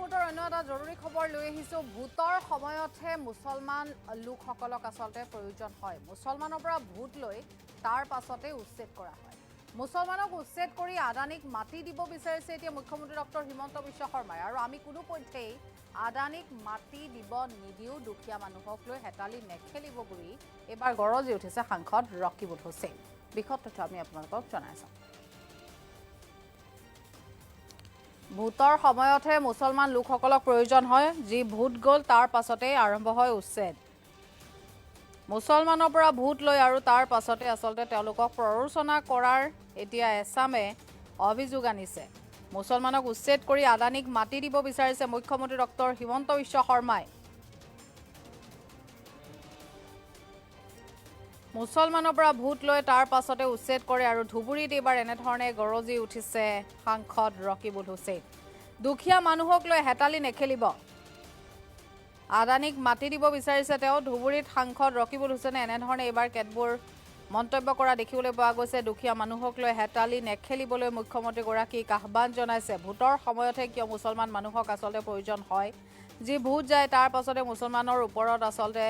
মুহূৰ্তৰ অন্য এটা জৰুৰী খবৰ লৈ আহিছো। ভোটৰ সময়তহে মুছলমান লোকসকলক আচলতে প্ৰয়োজন হয়। মুছলমানৰ পৰা ভোট লৈ তাৰ পাছতে উচ্ছেদ কৰা হয়। মুছলমানক উচ্ছেদ কৰি আদানীক মাটি দিব বিচাৰিছে এতিয়া মুখ্যমন্ত্ৰী ডক্টৰ হিমন্ত বিশ্ব শৰ্মাই। আৰু আমি কোনোপধ্যেই আদানীক মাটি দিব নিদিও, দুখীয়া মানুহক লৈ হেতালি নেখেলিব বুলি এবাৰ গৰজি উঠিছে সাংসদ ৰকিবুল হুছেইন। বিশদ তথ্য আমি আপোনালোকক জনাইছো। ভোটৰ সময়তহে মুছলমান লোকসকলক প্ৰয়োজন হয়। যি ভোট গ'ল তাৰ পাছতে আৰম্ভ হয় উচ্ছেদ। মুছলমানৰ পৰা ভোট লৈ আৰু তাৰ পাছতে আচলতে তেওঁলোকক প্ৰৰোচনা কৰাৰ এতিয়া এছামে অভিযোগ আনিছে। মুছলমানক উচ্ছেদ কৰি আদানীক মাটি দিব বিচাৰিছে মুখ্যমন্ত্ৰী ডক্টৰ হিমন্ত বিশ্ব শৰ্মাই। মুছলমানৰ পৰা ভোট লৈ তাৰ পাছতে উচ্ছেদ কৰে আৰু ধুবুৰীত এইবাৰ এনেধৰণে গৰজি উঠিছে সাংসদ ৰকিবুল হুছেইন। দুখীয়া মানুহক লৈ হেতালি নেখেলিব, আদানীক মাটি দিব বিচাৰিছে তেওঁ। ধুবুৰীত সাংসদ ৰকিবুল হুছেইনে এনেধৰণে এইবাৰ কেতবোৰ মন্তব্য কৰা দেখিবলৈ পোৱা গৈছে। দুখীয়া মানুহক লৈ হেতালি নেখেলিবলৈ মুখ্যমন্ত্ৰীগৰাকীক আহ্বান জনাইছে। ভোটৰ সময়তহে কিয় মুছলমান মানুহক আচলতে প্ৰয়োজন হয়। যি ভোট যায় তাৰ পাছতে মুছলমানৰ ওপৰত আচলতে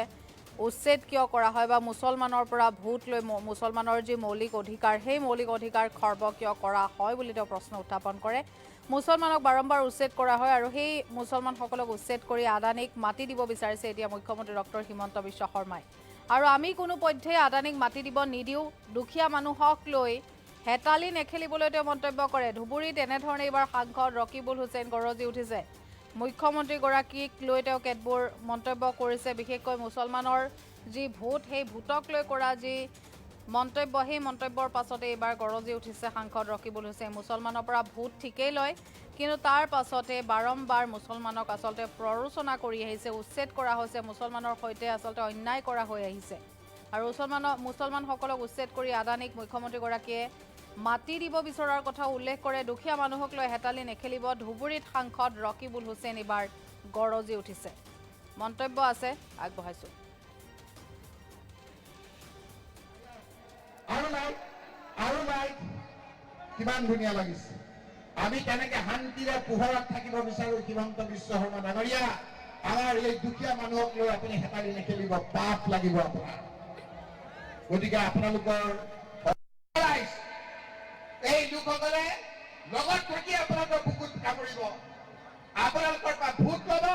উচ্ছেদ কিয় কৰা হয়, বা মুছলমানৰ পৰা ভোট লৈ মুছলমানৰ যি মৌলিক অধিকাৰ সেই মৌলিক অধিকাৰ খৰ্ব কিয় কৰা হয় বুলি তেওঁ প্ৰশ্ন উত্থাপন কৰে। মুছলমানক বাৰম্বাৰ উচ্ছেদ কৰা হয় আৰু সেই মুছলমানসকলক উচ্ছেদ কৰি আদানীক মাটি দিব বিচাৰিছে এতিয়া মুখ্যমন্ত্ৰী ডক্টৰ হিমন্ত বিশ্ব শৰ্মাই। আৰু আমি কোনোপধ্যেই আদানীক মাটি দিব নিদিও, দুখীয়া মানুহক লৈ হেতালি নেখেলিবলৈ তেওঁ মন্তব্য কৰে। ধুবুৰীত এনেধৰণে এইবাৰ সাংসদ ৰকিবুল হুছেইন গৰজি উঠিছে। মুখ্যমন্ত্ৰীগৰাকীক লৈ তেওঁ কেতবোৰ মন্তব্য কৰিছে। বিশেষকৈ মুছলমানৰ যি ভোট সেই ভোটক লৈ কৰা যি মন্তব্য সেই মন্তব্যৰ পাছতে এইবাৰ গৰজি উঠিছে সাংসদ ৰকিবুল হুছেইন। মুছলমানৰ পৰা ভোট ঠিকেই লয়, কিন্তু তাৰ পাছতে বাৰম্বাৰ মুছলমানক আচলতে প্ৰৰোচনা কৰি আহিছে, উচ্ছেদ কৰা হৈছে, মুছলমানৰ সৈতে আচলতে অন্যায় কৰা হৈ আহিছে। আৰু মুছলমানসকলক উচ্ছেদ কৰি আদানীক মুখ্যমন্ত্ৰীগৰাকীয়ে মাটি দিব বিচৰাৰ কথা উল্লেখ কৰে। দুখীয়া মানুহক লৈ হেতালি নেখেলিব, ধুবুৰীত সাংসদ ৰকিবুল হুছেইন এইবাৰ গৰজি উঠিছে। মন্তব্য আছে, আগবঢ়াইছো। কিমান ধুনীয়া লাগিছে। আমি কেনেকে শান্তিৰে পোহৰত থাকিব বিচাৰো। হিমন্ত বিশ্ব শৰ্মা ডাঙৰীয়া, আমাৰ এই দুখীয়া মানুহক লৈ আপুনি হেতালি নেখেলিব, পাপ লাগিব আপোনাৰ। গতিকে আপোনালোকৰ এই লোকসকলে লগত থাকি আপোনালোকৰ বুকুত কামুৰিব, আপোনালোকৰ পৰা ভোট ল'ব,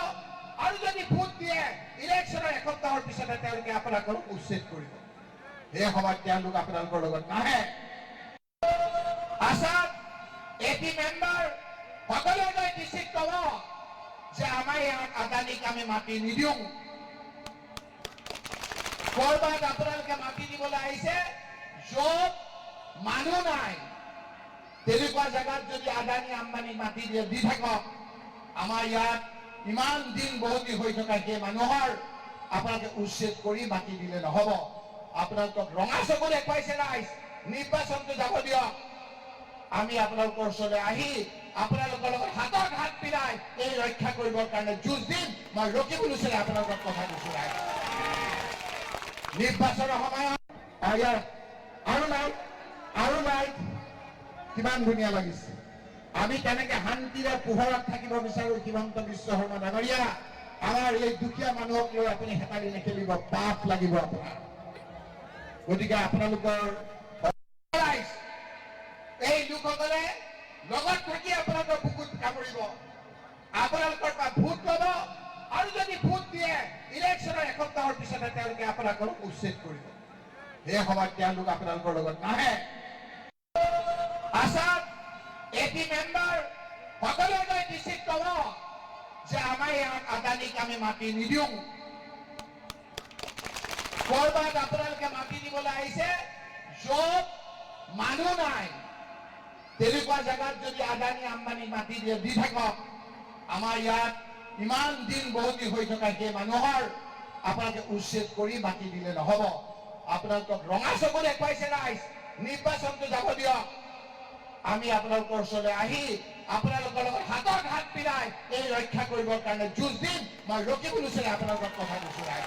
আৰু যদি ভোট দিয়ে ইলেকশ্যনৰ এসপ্তাহৰ পিছতে তেওঁলোকে আপোনালোকক উচ্ছেদ কৰিব। এই সময়ত তেওঁলোক আপোনালোকৰ লগত নাহে। আসাম এপি মেম্বাৰ সকলোৱে নিশ্চিত ক'ব যে আমাৰ ইয়াত আদানীক আমি মাটি নিদিওঁ। ক'ৰবাত আপোনালোকে মাটি দিবলৈ আহিছে য'ত মানুহ নাই, তেনেকুৱা জেগাত যদি আদানী আম্বানী মাটি দি থাকক, আমাৰ ইয়াত ইমান দিন বহুতি হৈ থকা সেই মানুহৰ আপোনালোকে উচ্ছেদ কৰি মাটি দিলে নহ'ব। আপোনালোকক ৰঙা চকুৰে দেখুৱাইছে ৰাইজ, নিৰ্বাচনটো যাব দিয়ক। আমি আপোনালোকৰ ওচৰলৈ আহি আপোনালোকৰ লগত হাতত হাত মিলাই এই ৰক্ষা কৰিবৰ কাৰণে যুঁজ দিম। মই ৰকিবুল হুছেইনে আপোনালোকক কথা দিছো ৰাইজ। নিৰ্বাচনৰ সময়ত আৰু নাই কিমান ধুনীয়া লাগিছে। আমি কেনেকে শান্তিৰে পোহৰত থাকিব বিচাৰো। হিমন্ত বিশ্ব শৰ্মা ডাঙৰীয়া, আমাৰ এই দুখীয়া মানুহক লৈ আপুনি হেতালি নেখেলিব, পাপ লাগিব আপোনাৰ। গতিকে আপোনালোকৰ এই লোকসকলে লগত থাকি আপোনালোকৰ বুকুত কামুৰিব, আপোনালোকৰ পৰা ভোট ল'ব, আৰু যদি ভোট দিয়ে ইলেকশ্যনৰ এসপ্তাহৰ পিছতে তেওঁলোকে আপোনালোকক উচ্ছেদ কৰিব। এই সময়ত তেওঁলোক আপোনালোকৰ লগত নাহে। আসাম এপি মেম্বাৰ সকলোৱে নিশ্চিত ক'ব যে আমাৰ ইয়াত আদানীক আমি মাটি নিদিওঁ। ক'ৰবাত আপোনালোকে মাটি দিবলৈ আহিছে য'ত মানুহ নাই, তেনেকুৱা জেগাত যদি আদানী আম্বানী মাটি দি থাকক, আমাৰ ইয়াত ইমান দিন বহুতি হৈ থকা সেই মানুহৰ আপোনালোকে উচ্ছেদ কৰি মাটি দিলে নহ'ব। আপোনালোকক ৰঙা চকুৰে দেখুৱাইছে ৰাইজ, নিৰ্বাচনটো যাব দিয়ক। আমি আপোনালোকৰ ওচৰলৈ আহি আপোনালোকৰ লগত হাতত হাত মিলাই এই ৰক্ষা কৰিবৰ কাৰণে যুঁজ দিম। মই ৰকিবুল হুছেইনে আপোনালোকক কথা দিছো ৰাইজ।